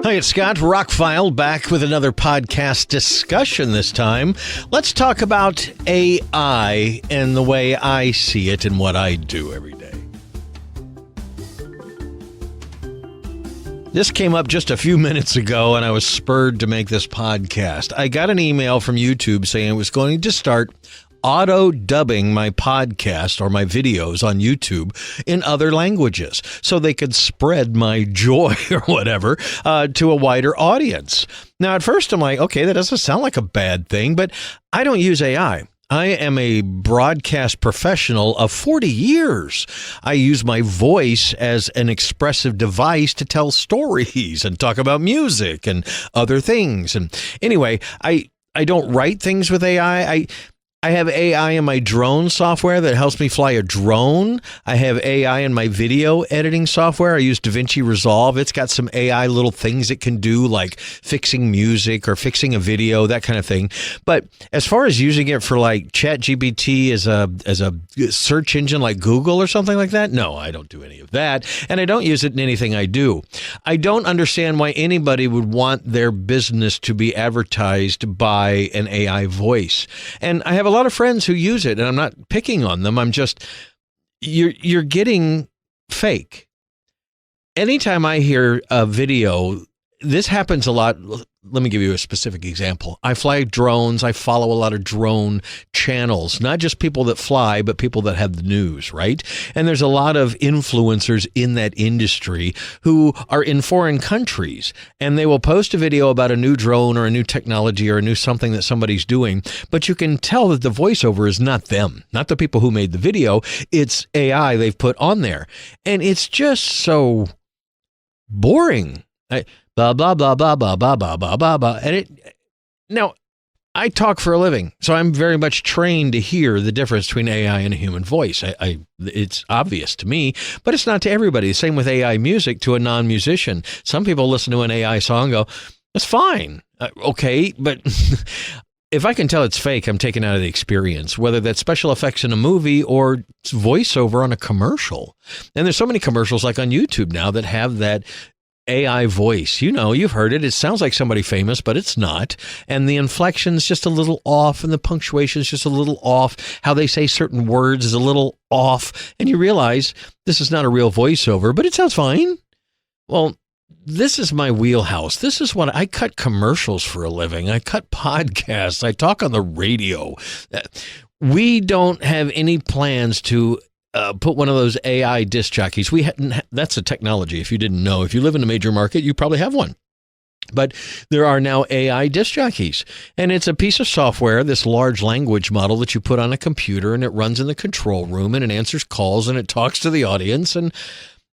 Hi, it's Scott, ROCKFILE, back with another podcast discussion this time. Let's talk about AI and the way I see it and what I do every day. This came up just a few minutes ago, and I was spurred to make this podcast. I got an email from YouTube saying it was going to start auto-dubbing my podcast or my videos on YouTube in other languages so they could spread my joy or whatever to a wider audience. Now, at first, I'm like, okay, that doesn't sound like a bad thing, but I don't use AI. I am a broadcast professional of 40 years. I use my voice as an expressive device to tell stories and talk about music and other things. And anyway, I don't write things with AI. I have AI in my drone software that helps me fly a drone. I have AI in my video editing software. I use DaVinci Resolve. It's got some AI little things it can do, like fixing music or fixing a video, that kind of thing. But as far as using it for like ChatGPT as a search engine like Google or something like that, no, I don't do any of that. And I don't use it in anything I do. I don't understand why anybody would want their business to be advertised by an AI voice. And I have a lot of friends who use it, and I'm not picking on them. I'm just, you're getting fake. Anytime I hear a video, this happens a lot. Let me give you a specific example. I fly drones. I follow a lot of drone channels, not just people that fly, but people that have the news, right? And there's a lot of influencers in that industry who are in foreign countries, and they will post a video about a new drone or a new technology or a new something that somebody's doing, but you can tell that the voiceover is not them, not the people who made the video. It's AI they've put on there. And it's just so boring. Blah, blah, blah, blah, blah, blah, blah, blah, blah, blah. Now, I talk for a living, so I'm very much trained to hear the difference between AI and a human voice. It's obvious to me, but it's not to everybody. Same with AI music to a non-musician. Some people listen to an AI song and go, that's fine. Okay, but if I can tell it's fake, I'm taken out of the experience, whether that's special effects in a movie or voiceover on a commercial. And there's so many commercials like on YouTube now that have that AI voice. You know, you've heard it. It sounds like somebody famous, but it's not. And the inflection's just a little off, and the punctuation's just a little off. How they say certain words is a little off. And you realize this is not a real voiceover, but it sounds fine. Well, this is my wheelhouse. This is what I cut commercials for a living. I cut podcasts. I talk on the radio. We don't have any plans to put one of those AI disc jockeys. That's a technology. If you didn't know, if you live in a major market, you probably have one. But there are now AI disc jockeys, and it's a piece of software, this large language model that you put on a computer, and it runs in the control room, and it answers calls, and it talks to the audience, and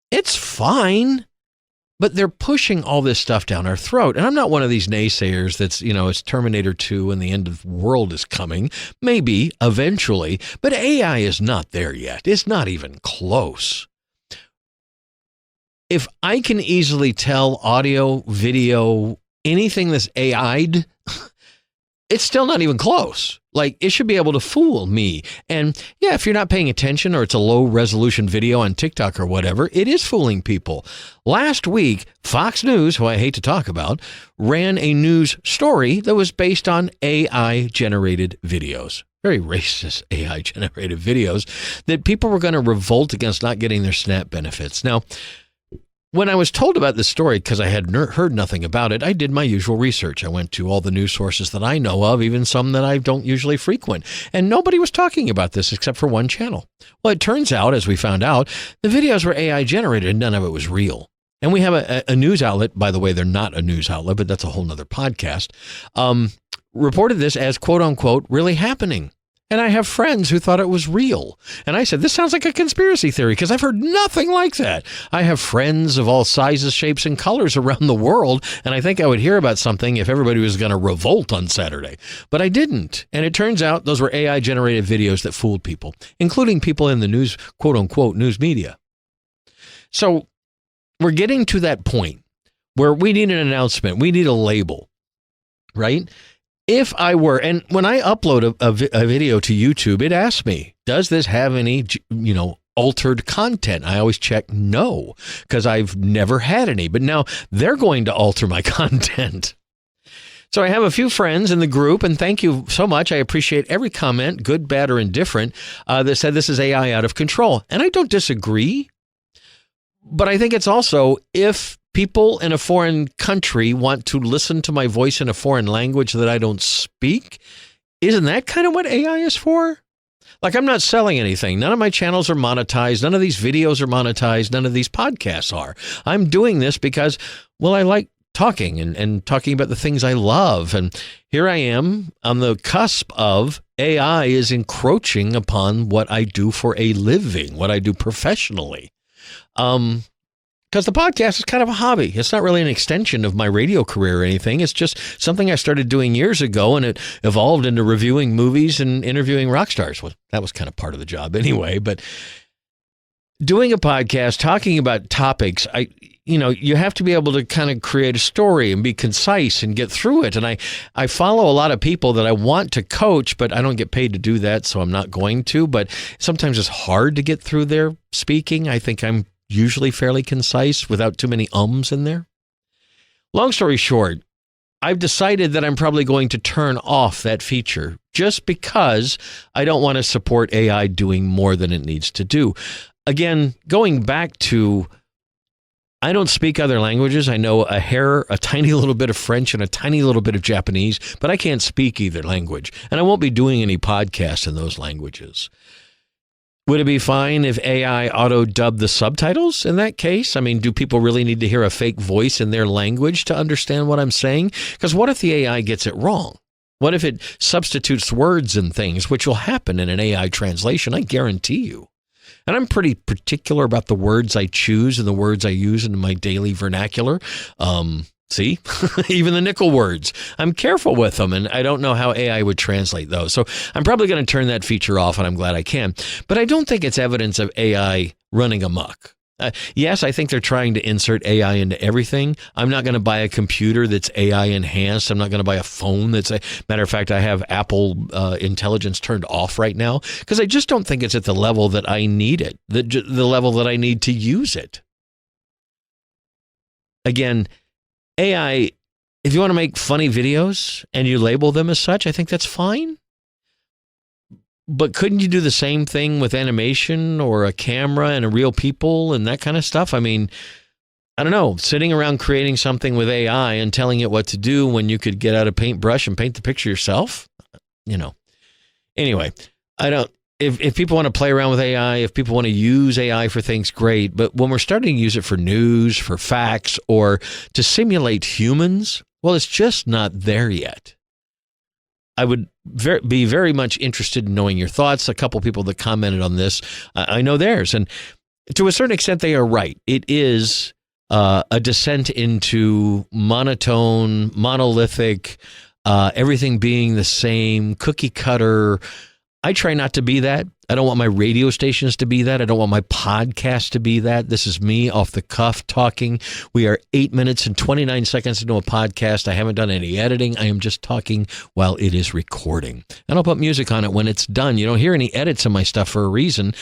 it's fine. But they're pushing all this stuff down our throat. And I'm not one of these naysayers that's, it's Terminator 2 and the end of the world is coming. Maybe, eventually. But AI is not there yet. It's not even close. If I can easily tell audio, video, anything that's AI'd, it's still not even close. Like, it should be able to fool me. And yeah, if you're not paying attention or it's a low resolution video on TikTok or whatever, it is fooling people. Last week, Fox News, who I hate to talk about, ran a news story that was based on AI generated videos. Very racist AI generated videos that people were going to revolt against not getting their SNAP benefits. Now, when I was told about this story, because I had heard nothing about it, I did my usual research. I went to all the news sources that I know of, even some that I don't usually frequent. And nobody was talking about this except for one channel. Well, it turns out, as we found out, the videos were AI generated and none of it was real. And we have a news outlet, by the way, they're not a news outlet, but that's a whole nother podcast, reported this as, quote unquote, really happening. And I have friends who thought it was real. And I said, this sounds like a conspiracy theory because I've heard nothing like that. I have friends of all sizes, shapes, and colors around the world. And I think I would hear about something if everybody was going to revolt on Saturday. But I didn't. And it turns out those were AI-generated videos that fooled people, including people in the news, quote-unquote, news media. So we're getting to that point where we need an announcement. We need a label, right? If I were, and when I upload a video to YouTube, it asks me, does this have any, altered content? I always check no, because I've never had any, but now they're going to alter my content. So I have a few friends in the group, and thank you so much. I appreciate every comment, good, bad, or indifferent, that said this is AI out of control. And I don't disagree, but I think it's also, if people in a foreign country want to listen to my voice in a foreign language that I don't speak, isn't that kind of what AI is for? Like, I'm not selling anything. None of my channels are monetized. None of these videos are monetized. None of these podcasts are. I'm doing this because, well, I like talking and talking about the things I love. And here I am on the cusp of AI is encroaching upon what I do for a living, what I do professionally. Because the podcast is kind of a hobby. It's not really an extension of my radio career or anything. It's just something I started doing years ago, and it evolved into reviewing movies and interviewing rock stars. Well, that was kind of part of the job anyway. But doing a podcast, talking about topics, you have to be able to kind of create a story and be concise and get through it. And I follow a lot of people that I want to coach, but I don't get paid to do that, so I'm not going to. But sometimes it's hard to get through their speaking. I think I'm usually fairly concise without too many ums in there. Long story short, I've decided that I'm probably going to turn off that feature just because I don't want to support AI doing more than it needs to do. Again, going back to, I don't speak other languages. I know a tiny little bit of French and a tiny little bit of Japanese, but I can't speak either language. And I won't be doing any podcasts in those languages. Would it be fine if AI auto-dubbed the subtitles in that case? I mean, do people really need to hear a fake voice in their language to understand what I'm saying? Because what if the AI gets it wrong? What if it substitutes words and things, which will happen in an AI translation? I guarantee you. And I'm pretty particular about the words I choose and the words I use in my daily vernacular. See, even the nickel words, I'm careful with them, and I don't know how AI would translate those. So I'm probably going to turn that feature off, and I'm glad I can. But I don't think it's evidence of AI running amok. Yes, I think they're trying to insert AI into everything. I'm not going to buy a computer that's AI enhanced. I'm not going to buy a phone that's matter of fact, I have Apple Intelligence turned off right now because I just don't think it's at the level that I need it, the level that I need to use it. Again, AI, if you want to make funny videos and you label them as such, I think that's fine. But couldn't you do the same thing with animation or a camera and a real people and that kind of stuff? I mean, I don't know, sitting around creating something with AI and telling it what to do when you could get out a paintbrush and paint the picture yourself, Anyway, if people want to play around with AI, if people want to use AI for things, great. But when we're starting to use it for news, for facts, or to simulate humans, well, it's just not there yet. I would be very much interested in knowing your thoughts. A couple people that commented on this, I know theirs. And to a certain extent, they are right. It is a descent into monotone, monolithic, everything being the same, cookie cutter. I try not to be that. I don't want my radio stations to be that. I don't want my podcast to be that. This is me off the cuff talking. We are 8 minutes and 29 seconds into a podcast. I haven't done any editing. I am just talking while it is recording. And I'll put music on it when it's done. You don't hear any edits in my stuff for a reason,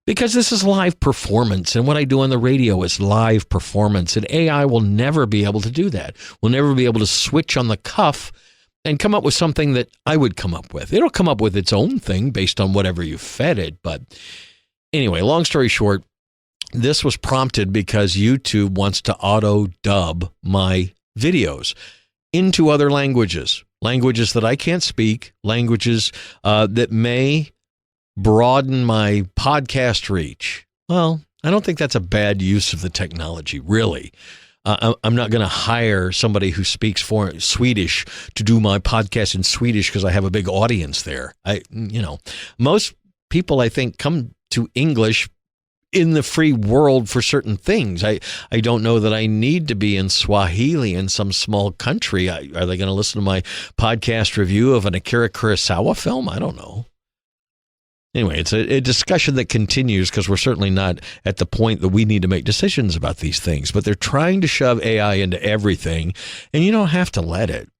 because this is live performance. And what I do on the radio is live performance. And AI will never be able to do that. We'll never be able to switch on the cuff and come up with something that I would come up with. It'll come up with its own thing based on whatever you fed it. But anyway, long story short, this was prompted because YouTube wants to auto-dub my videos into other languages that I can't speak, languages that may broaden my podcast reach. Well, I don't think that's a bad use of the technology, really. I'm not going to hire somebody who speaks Swedish to do my podcast in Swedish because I have a big audience there. Most people, I think, come to English in the free world for certain things. I don't know that I need to be in Swahili in some small country. Are they going to listen to my podcast review of an Akira Kurosawa film? I don't know. Anyway, it's a discussion that continues because we're certainly not at the point that we need to make decisions about these things. But they're trying to shove AI into everything, and you don't have to let it.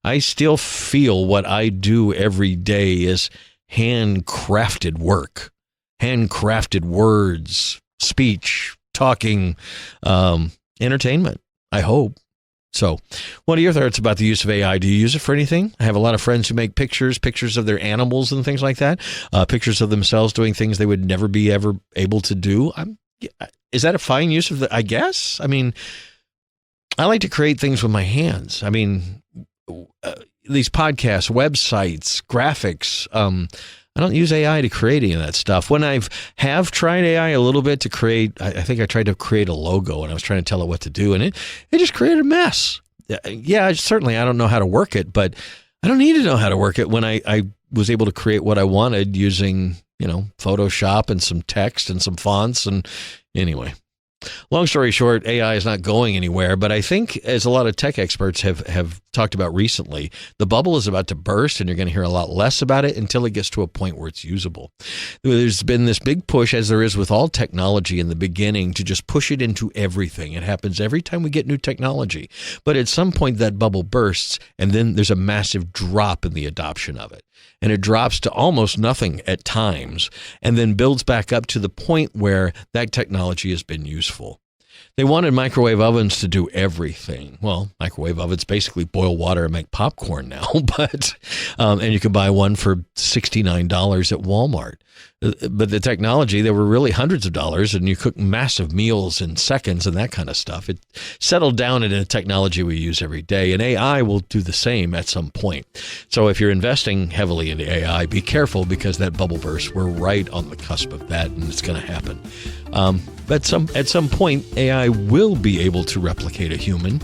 I still feel what I do every day is handcrafted work. handcrafted words, speech, talking, entertainment, I hope. So what are your thoughts about the use of AI? Do you use it for anything? I have a lot of friends who make pictures of their animals and things like that, pictures of themselves doing things they would never be ever able to do. Is that a fine use of I guess? I mean, I like to create things with my hands. I mean, these podcasts, websites, graphics, I don't use AI to create any of that stuff. When I have tried AI a little bit to create, I think I tried to create a logo and I was trying to tell it what to do, and it just created a mess. Yeah, certainly I don't know how to work it, but I don't need to know how to work it when I was able to create what I wanted using, Photoshop and some text and some fonts. And anyway, long story short, AI is not going anywhere, but I think, as a lot of tech experts have talked about recently, the bubble is about to burst, and you're going to hear a lot less about it until it gets to a point where it's usable. There's been this big push, as there is with all technology in the beginning, to just push it into everything. It happens every time we get new technology. But at some point, that bubble bursts, and then there's a massive drop in the adoption of it. And it drops to almost nothing at times, and then builds back up to the point where that technology has been useful. They wanted microwave ovens to do everything. Well, microwave ovens basically boil water and make popcorn now, but and you could buy one for $69 at Walmart. But the technology, there were really hundreds of dollars, and you cook massive meals in seconds and that kind of stuff. It settled down into a technology we use every day, and AI will do the same at some point. So if you're investing heavily into AI, be careful, because that bubble burst, we're right on the cusp of that, and it's going to happen. But at some point, AI will be able to replicate a human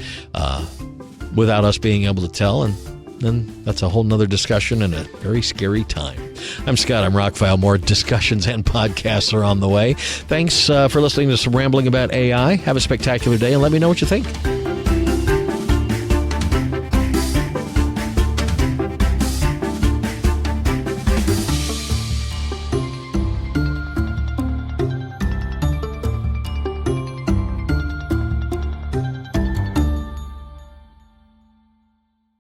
without us being able to tell, and then that's a whole nother discussion and a very scary time. I'm Scott. I'm ROCKFILE. More discussions and podcasts are on the way. Thanks for listening to some rambling about AI. Have a spectacular day, and let me know what you think.